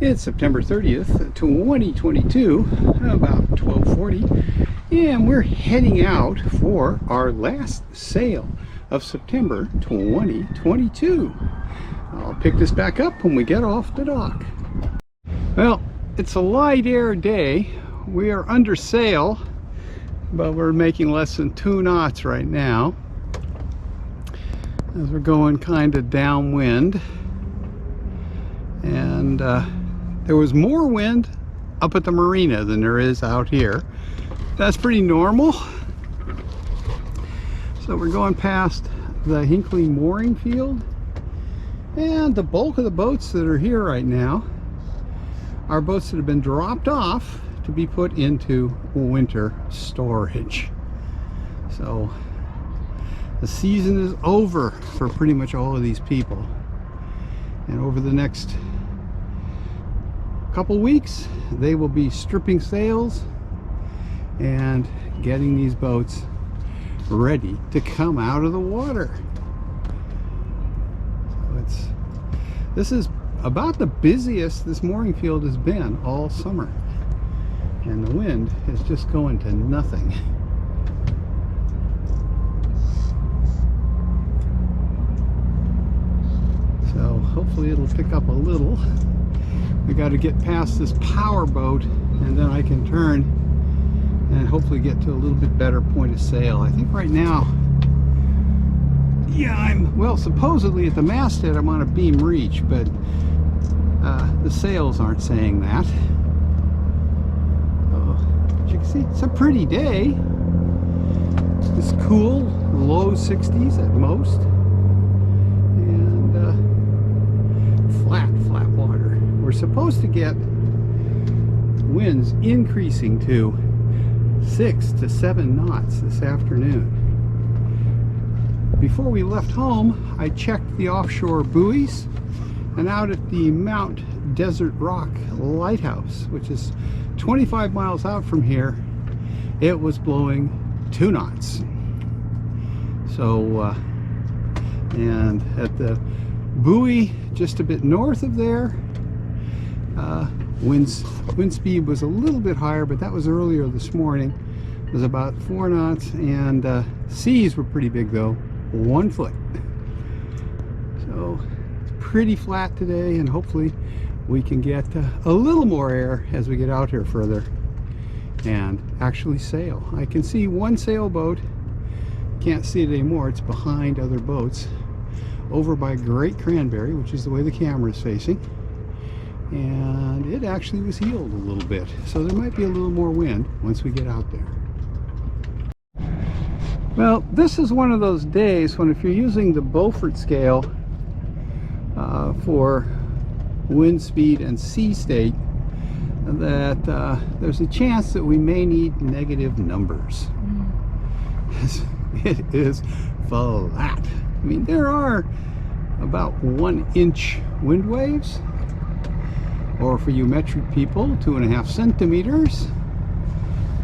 It's September 30th, 2022, about 12:40, and we're heading out for our last sail of September 2022. I'll pick this back up when we get off the dock. Well, it's a light air day. We are under sail, but we're making less than 2 knots right now as we're going kind of downwind. And there was more wind up at the marina than there is out here. That's pretty normal. So we're going past the Hinckley mooring field, and the bulk of the boats that are here right now are boats that have been dropped off to be put into winter storage. So the season is over for pretty much all of these people, and over the next couple weeks they will be stripping sails and getting these boats ready to come out of the water. So this is about the busiest this mooring field has been all summer, and the wind is just going to nothing. So hopefully it'll pick up a little. We got to get past this power boat, and then I can turn and hopefully get to a little bit better point of sail. I think right now, yeah, well, supposedly at the masthead I'm on a beam reach, but the sails aren't saying that. As you can see, it's a pretty day. It's cool, low 60s at most, and flat water. We're supposed to get winds increasing to 6 to 7 knots this afternoon. Before we left home, I checked the offshore buoys, and out at the Mount Desert Rock Lighthouse, which is 25 miles out from here, it was blowing 2 knots. So, and at the buoy just a bit north of there, wind speed was a little bit higher, but that was earlier this morning. It was about 4 knots, and seas were pretty big though, 1 foot. So it's pretty flat today, and hopefully we can get a little more air as we get out here further and actually sail. I can see one sailboat, can't see it anymore, it's behind other boats over by Great Cranberry, which is the way the camera is facing, and it actually was heeled a little bit, so there might be a little more wind once we get out there. Well, this is one of those days when, if you're using the Beaufort scale for wind speed and sea state, that there's a chance that we may need negative numbers. It is flat. I mean, there are about 1 inch wind waves, or for you metric people, 2.5 centimeters,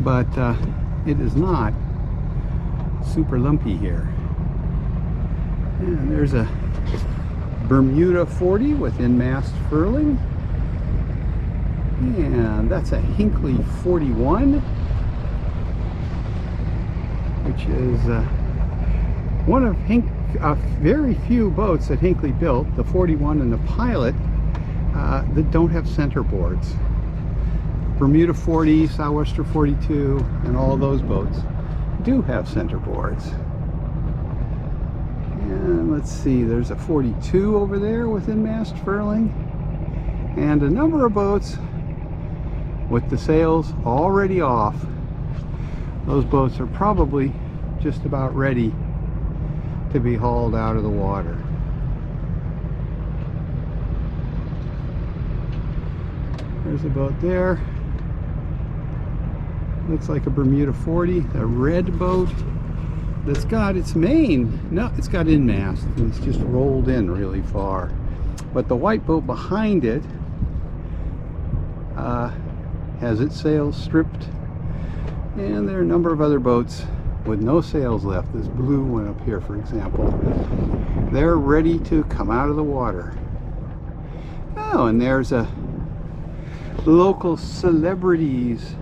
but it is not super lumpy here. And there's a Bermuda 40 with in-mast furling, and that's a Hinckley 41, which is one of very few boats that Hinckley built, the 41 and the Pilot, that don't have center boards. Bermuda 40, Southwester 42, and all those boats do have center boards. And let's see, there's a 42 over there with in-mast furling, and a number of boats with the sails already off. Those boats are probably just about ready to be hauled out of the water. There's a boat there. Looks like a Bermuda 40, a red boat that's got its main, no, it's got in-mast, and it's just rolled in really far. But the white boat behind it has its sails stripped, and there are a number of other boats with no sails left. This blue one up here, for example, they're ready to come out of the water. Oh, and there's a local celebrities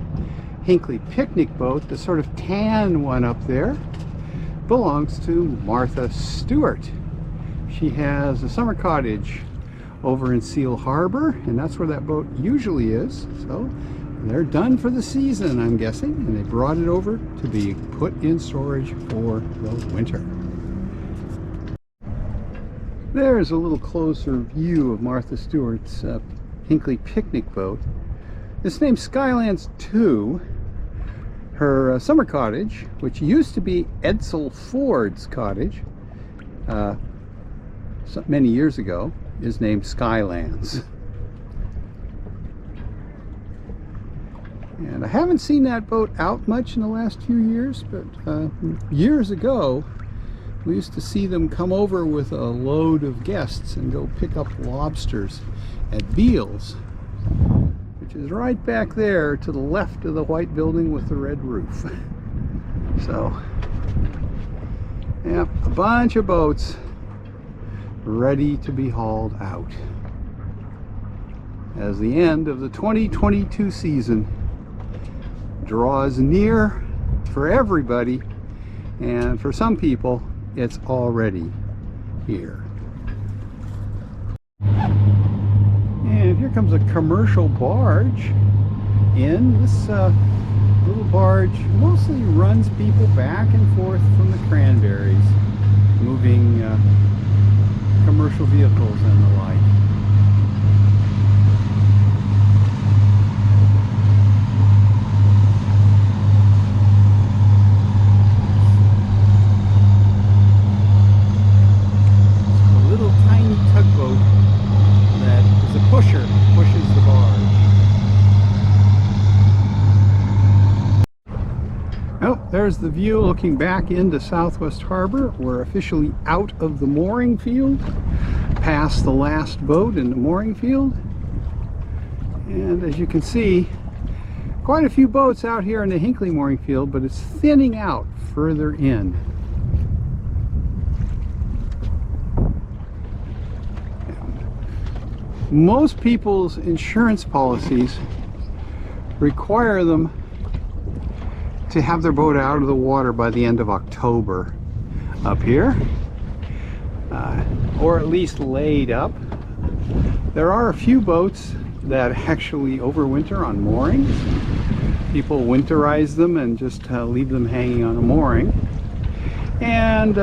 Hinckley picnic boat, the sort of tan one up there, belongs to Martha Stewart. She has a summer cottage over in Seal Harbor, and that's where that boat usually is. So they're done for the season, I'm guessing, and they brought it over to be put in storage for the winter. There's a little closer view of Martha Stewart's Hinckley picnic boat. It's named Skylands 2. Her summer cottage, which used to be Edsel Ford's cottage many years ago, is named Skylands. And I haven't seen that boat out much in the last few years, but years ago we used to see them come over with a load of guests and go pick up lobsters at Beals, which is right back there to the left of the white building with the red roof. So, yeah, a bunch of boats ready to be hauled out as the end of the 2022 season draws near for everybody, and for some people it's already here. And here comes a commercial barge in. This little barge mostly runs people back and forth from the Cranberries, moving commercial vehicles and the like. It's a little tiny tugboat that is a pusher, pushes the barge. Oh, there's the view looking back into Southwest Harbor. We're officially out of the mooring field, past the last boat in the mooring field. And as you can see, quite a few boats out here in the Hinckley mooring field, but it's thinning out further in. Most people's insurance policies require them to have their boat out of the water by the end of October up here, or at least laid up. There are a few boats that actually overwinter on moorings. People winterize them and just leave them hanging on a mooring. And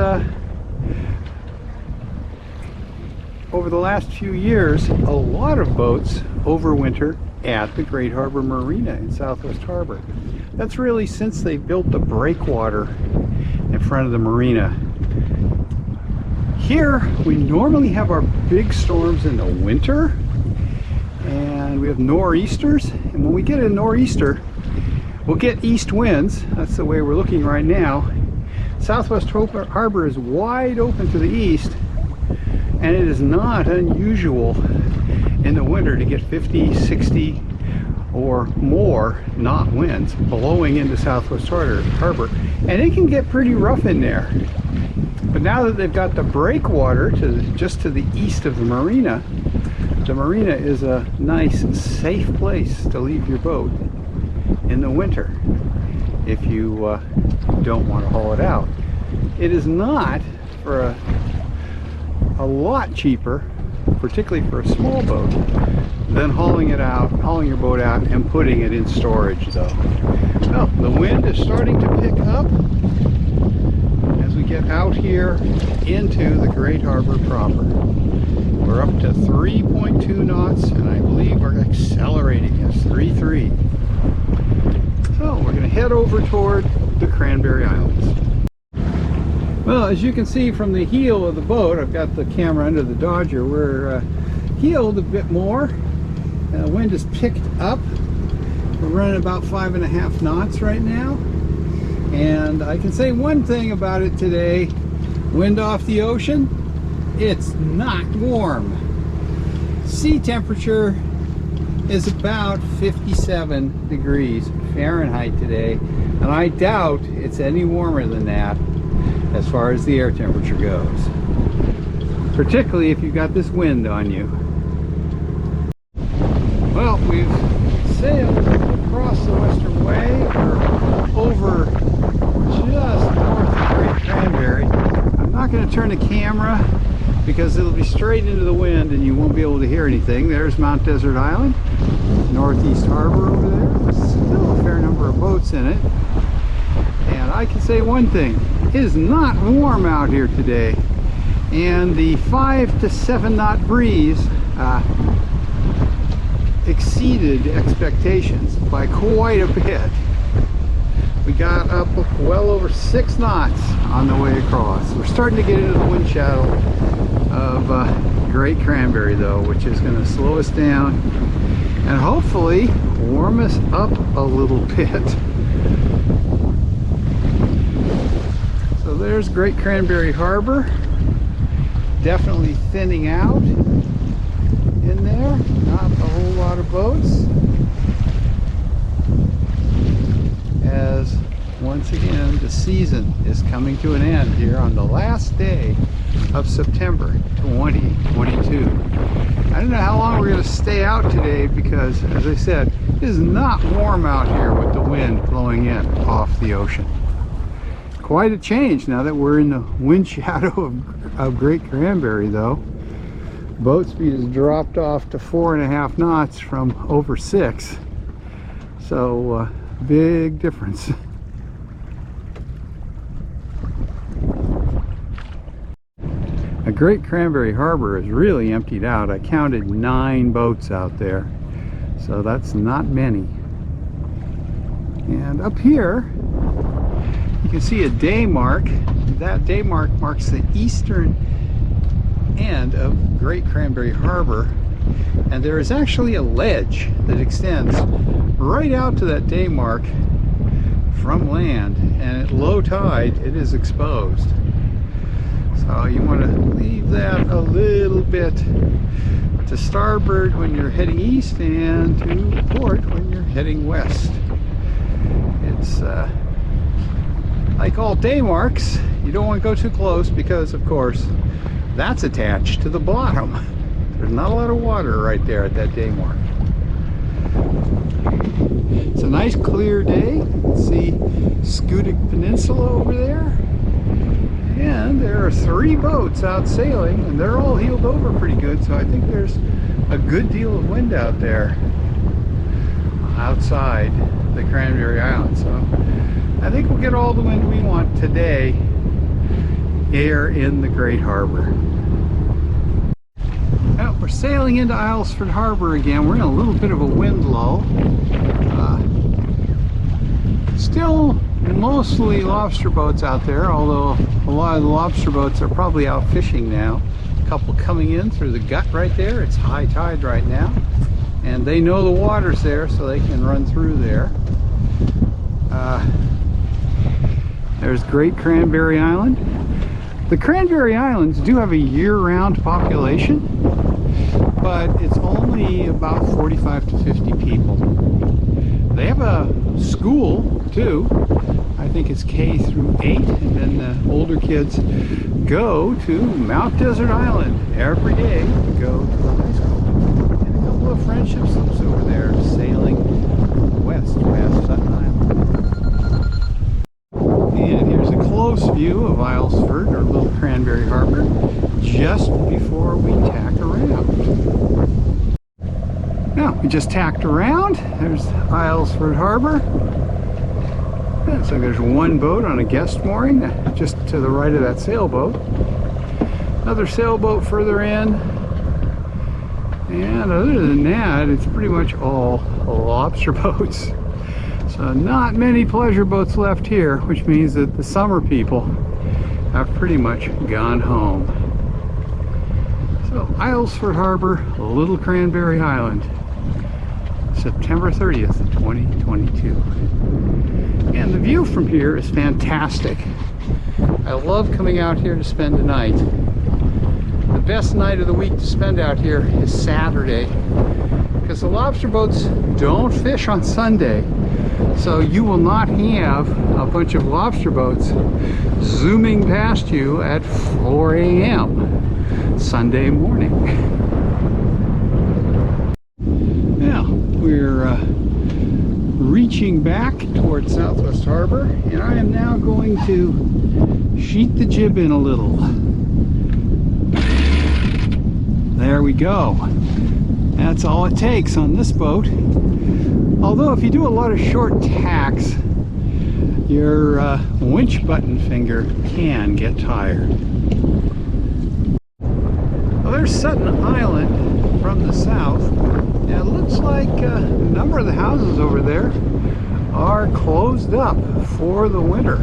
over the last few years, a lot of boats overwinter at the Great Harbor Marina in Southwest Harbor. That's really since they built the breakwater in front of the marina. Here we normally have our big storms in the winter, and we have nor'easters, and when we get a nor'easter we'll get east winds. That's the way we're looking right now. Southwest Harbor is wide open to the east, and it is not unusual in the winter to get 50, 60 or more knot winds blowing into Southwest Harbor, and it can get pretty rough in there. But now that they've got the breakwater just to the east of the marina is a nice, safe place to leave your boat in the winter if you don't want to haul it out. It is not for a lot cheaper, particularly for a small boat, than hauling your boat out and putting it in storage though. Well, the wind is starting to pick up as we get out here into the Great Harbor proper. We're up to 3.2 knots, and I believe we're accelerating. Yes, 3.3. So we're going to head over toward the Cranberry Islands. Well, as you can see from the heel of the boat, I've got the camera under the Dodger, we're heeled a bit more. The wind has picked up. We're running about 5.5 knots right now. And I can say one thing about it today: wind off the ocean, it's not warm. Sea temperature is about 57 degrees Fahrenheit today, and I doubt it's any warmer than that as far as the air temperature goes, particularly if you've got this wind on you. Well, we've sailed across the Western Way, or over just north of Great Cranberry. I'm not going to turn the camera because it'll be straight into the wind and you won't be able to hear anything. There's Mount Desert Island, Northeast Harbor over there. There's still a fair number of boats in it. And I can say one thing, it is not warm out here today. And the 5 to 7 knot breeze exceeded expectations by quite a bit. We got up well over 6 knots on the way across. We're starting to get into the wind shadow of Great Cranberry though, which is going to slow us down and hopefully warm us up a little bit. So there's Great Cranberry Harbor, definitely thinning out in there, not a whole lot of boats, as once again the season is coming to an end here on the last day of September 2022. I don't know how long we're going to stay out today because, as I said, it is not warm out here with the wind blowing in off the ocean. Quite a change now that we're in the wind shadow of Great Cranberry though. Boat speed has dropped off to 4.5 knots from over 6. So big difference. A Great Cranberry Harbor is really emptied out. I counted 9 boats out there, so that's not many. And up here you can see a day mark. That day mark marks the eastern end of Great Cranberry Harbor, and there is actually a ledge that extends right out to that day mark from land, and at low tide it is exposed. So you want to leave that a little bit to starboard when you're heading east and to port when you're heading west. It's like all day marks, you don't want to go too close because of course that's attached to the bottom. There's not a lot of water right there at that day mark. It's a nice clear day. You can see Scudic Peninsula over there. And there are 3 boats out sailing, and they're all heeled over pretty good, so I think there's a good deal of wind out there outside the Cranberry Island. So I think we'll get all the wind we want today here in the Great Harbor. Now we're sailing into Aylesford Harbor again. We're in a little bit of a wind lull. Still mostly lobster boats out there, although a lot of the lobster boats are probably out fishing now. A couple coming in through the gut right there. It's high tide right now, and they know the water's there, so they can run through there. There's Great Cranberry Island. The Cranberry Islands do have a year-round population, but it's only about 45 to 50 people. They have a school too. I think it's K through 8, and then the older kids go to Mount Desert Island every day to go to the high school. And a couple of friendship slips over there sailing west past Sutton Island. And here's a close view of Aylesford, or Little Cranberry Harbor, just before we tack around. Now, we just tacked around. There's Aylesford Harbor. So there's 1 boat on a guest mooring just to the right of that sailboat. Another sailboat further in. And other than that, it's pretty much all lobster boats. So not many pleasure boats left here, which means that the summer people have pretty much gone home. So Aylesford Harbor, Little Cranberry Island, September 30th, 2022. And the view from here is fantastic. I love coming out here to spend the night. The best night of the week to spend out here is Saturday, because the lobster boats don't fish on Sunday. So you will not have a bunch of lobster boats zooming past you at 4 a.m. Sunday morning. Now, we're reaching back towards Southwest Harbor, and I am now going to sheet the jib in a little. There we go. That's all it takes on this boat. Although if you do a lot of short tacks, your winch button finger can get tired. Well, there's Sutton Island from the south. And it looks like a number of the houses over there are closed up for the winter.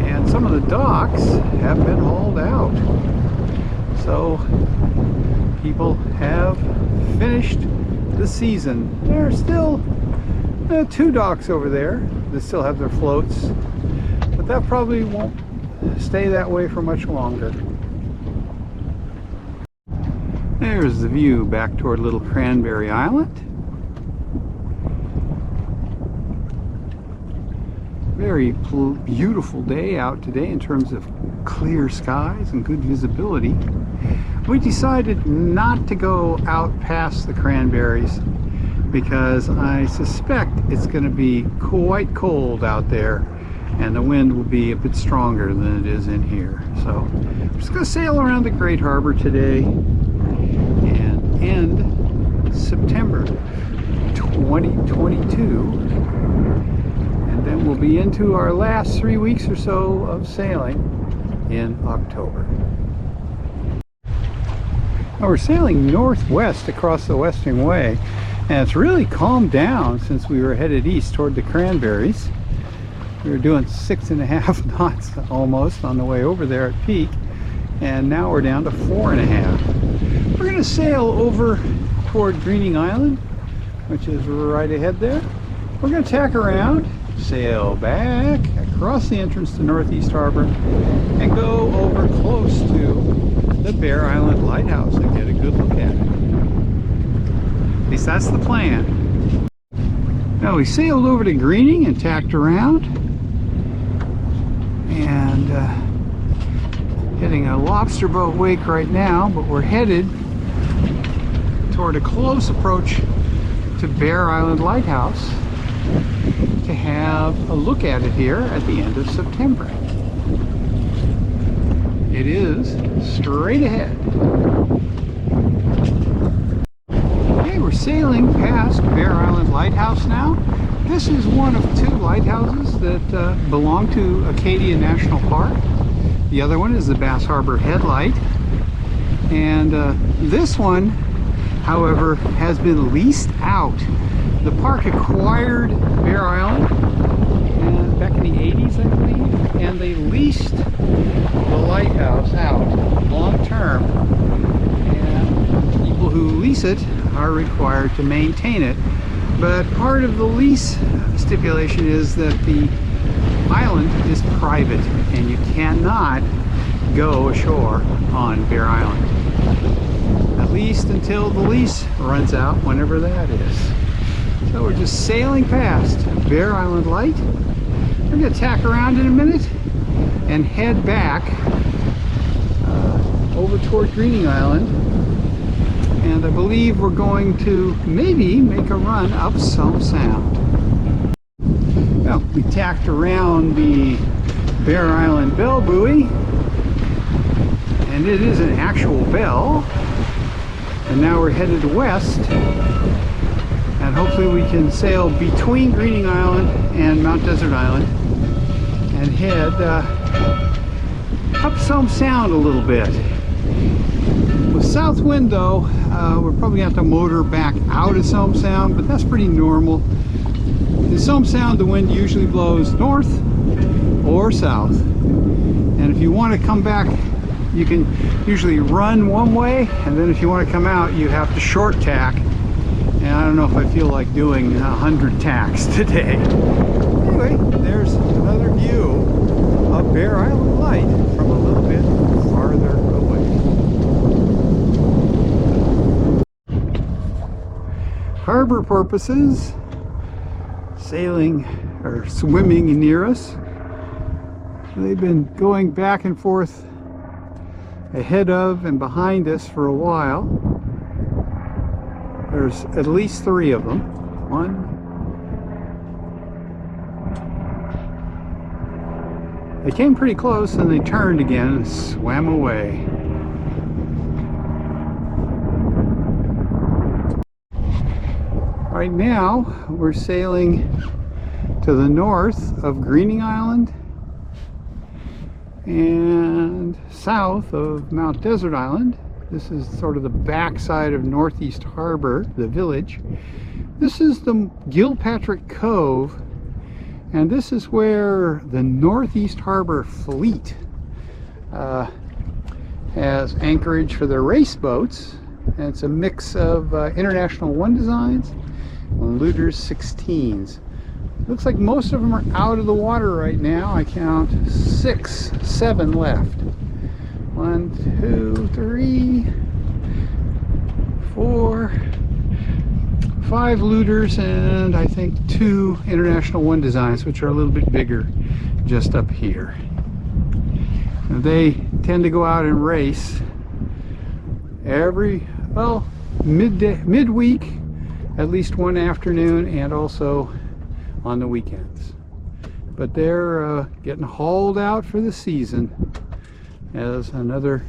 And some of the docks have been hauled out. So people have finished the season. There are still 2 docks over there that still have their floats, but that probably won't stay that way for much longer. There's the view back toward Little Cranberry Island. Very beautiful day out today in terms of clear skies and good visibility. We decided not to go out past the Cranberries because I suspect it's going to be quite cold out there and the wind will be a bit stronger than it is in here. So I'm just going to sail around the Great Harbor today and end September 2022, and then we'll be into our last 3 weeks or so of sailing in October. Now we're sailing northwest across the Western Way, and it's really calmed down since we were headed east toward the Cranberries. We were doing 6.5 knots almost on the way over there at peak, and now we're down to 4.5. We're going to sail over toward Greening Island, which is right ahead there. We're going to tack around, sail back across the entrance to Northeast Harbor, and go over close to the Bear Island Lighthouse and get a good look at it. At least that's the plan. Now we sailed over to Greening and tacked around, and hitting a lobster boat wake right now, but we're headed toward a close approach to Bear Island Lighthouse to have a look at it here at the end of September. It is straight ahead. Okay, we're sailing past Bear Island Lighthouse now. This is one of 2 lighthouses that belong to Acadia National Park. The other one is the Bass Harbor Headlight. And this one, however, has been leased out. The park acquired Bear Island back in the 80s, I believe, and they leased the lighthouse out long term, and people who lease it are required to maintain it. But part of the lease stipulation is that the island is private and you cannot go ashore on Bear Island, at least until the lease runs out, whenever that is. So we're just sailing past Bear Island Light. We're going to tack around in a minute and head back over toward Greening Island, and I believe we're going to maybe make a run up Somme Sound. Well, we tacked around the Bear Island bell buoy, and it is an actual bell, and now we're headed west, and hopefully we can sail between Greening Island and Mount Desert Island and head up Somme Sound a little bit. With south wind though, we're probably going to have to motor back out of Somme Sound, but that's pretty normal. In Somme Sound the wind usually blows north or south, and if you want to come back you can usually run one way, and then if you want to come out you have to short tack, and I don't know if I feel like doing 100 tacks today. Anyway, there's another view of Bear Island Light from a little bit farther away. Harbor porpoises sailing or swimming near us. They've been going back and forth ahead of and behind us for a while. There's at least 3 of them. One. They came pretty close and they turned again and swam away. Right now we're sailing to the north of Greening Island and south of Mount Desert Island. This is sort of the backside of Northeast Harbor, the village. This is the Gilpatrick Cove, and this is where the Northeast Harbor fleet has anchorage for their race boats. And it's a mix of International 1 designs and Lueders 16s. Looks like most of them are out of the water right now. I count 6, 7 left. 1, 2, 3, 4, 5 Lueders, and I think 2 International 1 designs, which are a little bit bigger just up here. Now they tend to go out and race every, well, midweek, at least one afternoon, and also on the weekends. But they're getting hauled out for the season, as another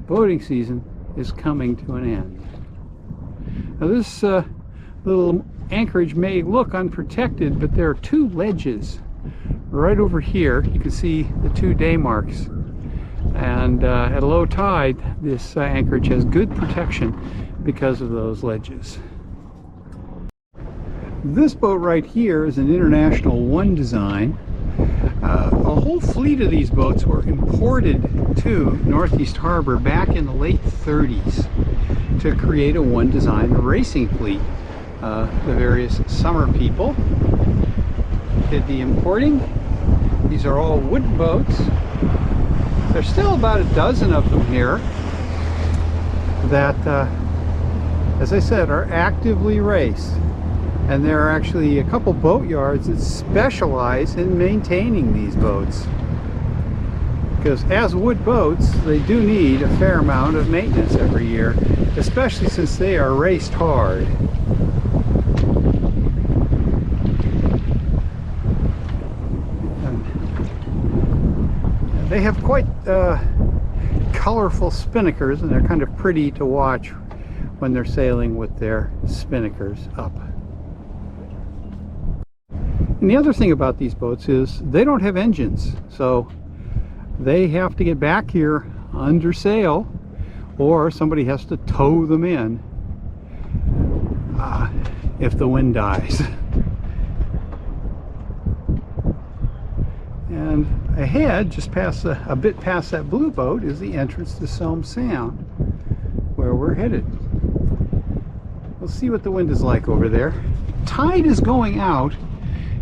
boating season is coming to an end. Now this little anchorage may look unprotected, but there are 2 ledges right over here. You can see the 2 day marks, and at low tide this anchorage has good protection because of those ledges. This boat right here is an International 1 design. A whole fleet of these boats were imported to Northeast Harbor back in the late 30s to create a 1 design racing fleet. The various summer people did the importing. These are all wooden boats. There's still about a dozen of them here that, as I said, are actively raced. And there are actually a couple boat yards that specialize in maintaining these boats. Because as wood boats, they do need a fair amount of maintenance every year, especially since they are raced hard. And they have quite colorful spinnakers, and they're kind of pretty to watch when they're sailing with their spinnakers up. And the other thing about these boats is they don't have engines, so they have to get back here under sail, or somebody has to tow them in if the wind dies. And ahead, just past a bit past that blue boat, is the entrance to Somme Sound, where we're headed. We'll see what the wind is like over there. Tide is going out.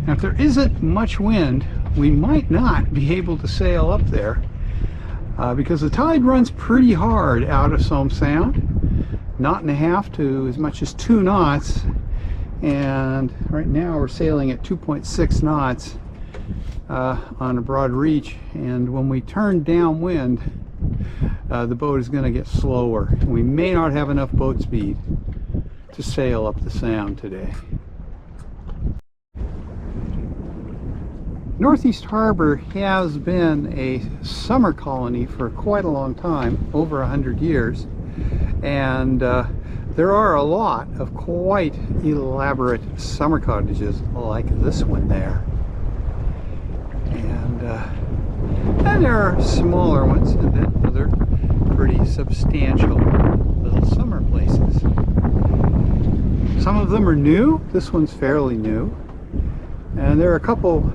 Now, if there isn't much wind, we might not be able to sail up there because the tide runs pretty hard out of Somme Sound, 1.5 to as much as 2 knots, and right now we're sailing at 2.6 knots on a broad reach, and when we turn downwind, the boat is going to get slower. We may not have enough boat speed to sail up the Sound today. Northeast Harbor has been a summer colony for quite a long time, over 100 years, and there are a lot of quite elaborate summer cottages like this one there. And there are smaller ones, and then other pretty substantial little summer places. Some of them are new. This one's fairly new, and there are a couple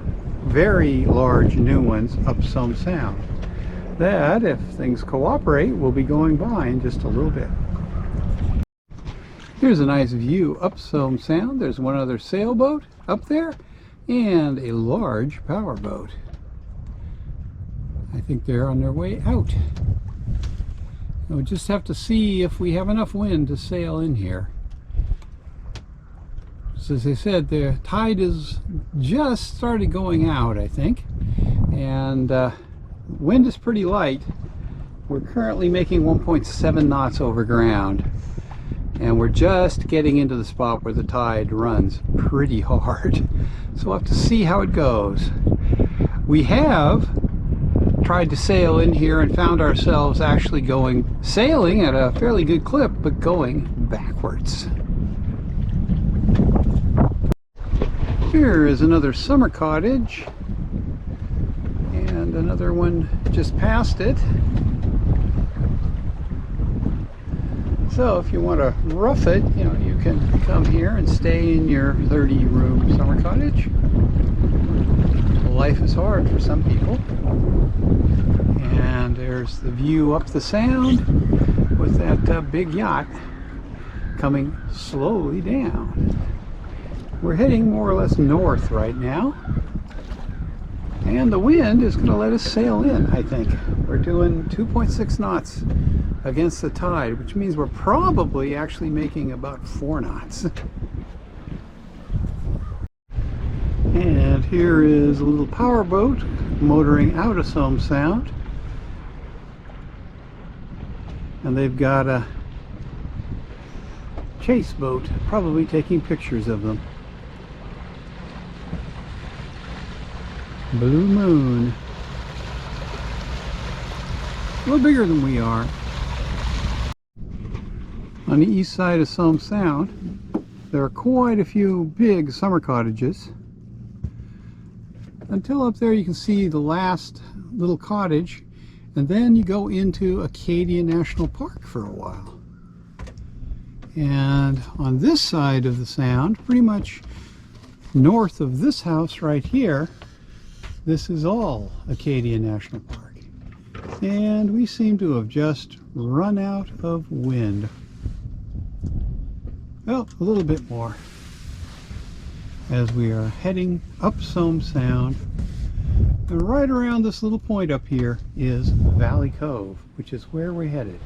very large new ones up Somme Sound that, if things cooperate, will be going by in just a little bit. Here's a nice view up Somme Sound. There's one other sailboat up there and a large powerboat. I think they're on their way out. We'll just have to see if we have enough wind to sail in here. So as I said, the tide is just started going out, I think, and wind is pretty light. We're currently making 1.7 knots over ground, and we're just getting into the spot where the tide runs pretty hard. So we'll have to see how it goes. We have tried to sail in here and found ourselves actually sailing at a fairly good clip, but going backwards. Here is another summer cottage, and another one just past it. So if you want to rough it, you know, you can come here and stay in your 30-room summer cottage. Life is hard for some people. And there's the view up the sound with that big yacht coming slowly down. We're heading more or less north right now, and the wind is going to let us sail in, I think. We're doing 2.6 knots against the tide, which means we're probably actually making about 4 knots. And here is a little power boat motoring out of Somme Sound. And they've got a chase boat, probably taking pictures of them. Blue moon. A little bigger than we are. On the east side of Somme Sound, there are quite a few big summer cottages. Until up there you can see the last little cottage, and then you go into Acadia National Park for a while. And on this side of the sound, pretty much north of this house right here, this is all Acadia National Park. And we seem to have just run out of wind. Well, a little bit more as we are heading up Somme Sound. And right around this little point up here is Valley Cove, which is where we're headed.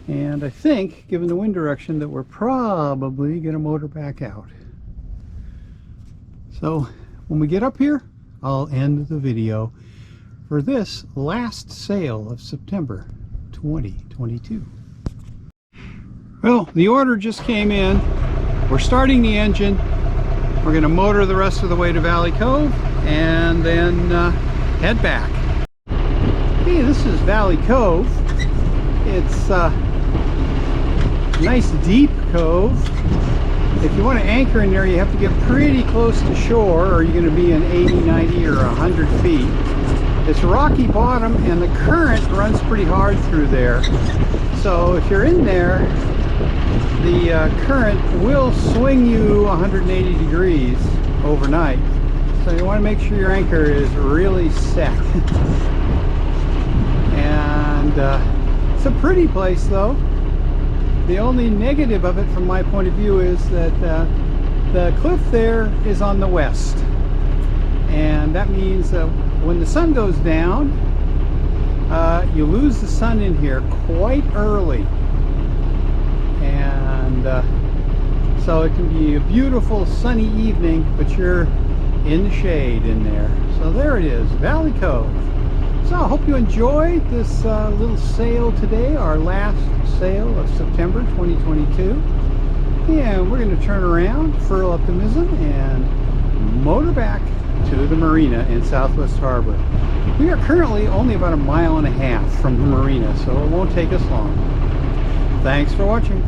And I think, given the wind direction, that we're probably going to motor back out. So when we get up here, I'll end the video for this last sail of September 2022. Well, the order just came in. We're starting the engine. We're going to motor the rest of the way to Valley Cove and then head back. Hey, this is Valley Cove. It's a nice deep cove. If you want to anchor in there, you have to get pretty close to shore, or you're going to be in 80, 90, or 100 feet. It's rocky bottom, and the current runs pretty hard through there. So if you're in there, the current will swing you 180 degrees overnight. So you want to make sure your anchor is really set. And it's a pretty place, though. The only negative of it from my point of view is that the cliff there is on the west. And that means that when the sun goes down, you lose the sun in here quite early. And so it can be a beautiful sunny evening, but you're in the shade in there. So there it is, Valley Cove. So I hope you enjoyed this little sail today, our last sail of September 2022. And we're going to turn around, furl up the mizzen, and motor back to the marina in Southwest Harbor. We are currently only about 1.5 miles from the marina, so it won't take us long. Thanks for watching.